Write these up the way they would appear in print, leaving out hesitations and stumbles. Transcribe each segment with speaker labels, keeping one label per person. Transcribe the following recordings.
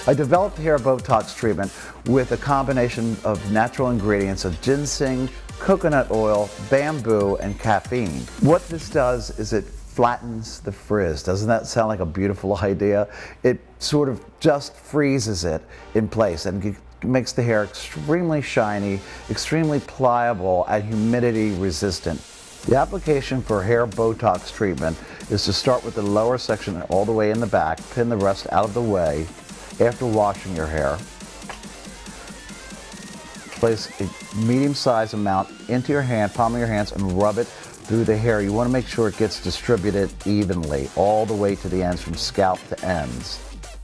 Speaker 1: I developed Hair Botox treatment with a combination of natural ingredients of ginseng, coconut oil, bamboo, and caffeine. What this does is it flattens the frizz. Doesn't that sound like a beautiful idea? It sort of just freezes it in place and makes the hair extremely shiny, extremely pliable, and humidity resistant. The application for hair Botox treatment is to start with the lower section all the way in the back, pin the rest out of the way after washing your hair. Place a medium-sized amount into your hand, palm of your hands, and rub it through the hair. You want to make sure it gets distributed evenly all the way to the ends, from scalp to ends.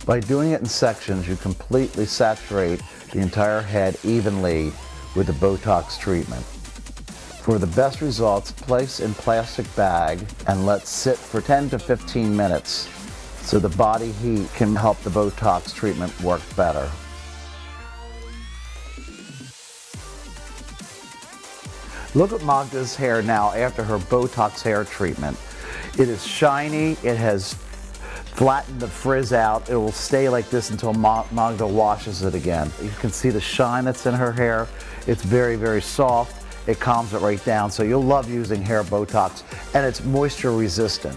Speaker 1: By doing it in sections, you completely saturate the entire head evenly with the Botox treatment. For the best results, place in plastic bag and let sit for 10 to 15 minutes so the body heat can help the Botox treatment work better. Look at Magda's hair now after her Botox hair treatment. It is shiny, it has flattened the frizz out. It will stay like this until Magda washes it again. You can see the shine that's in her hair. It's very, very soft. It calms it right down. So you'll love using hair Botox, and it's moisture resistant.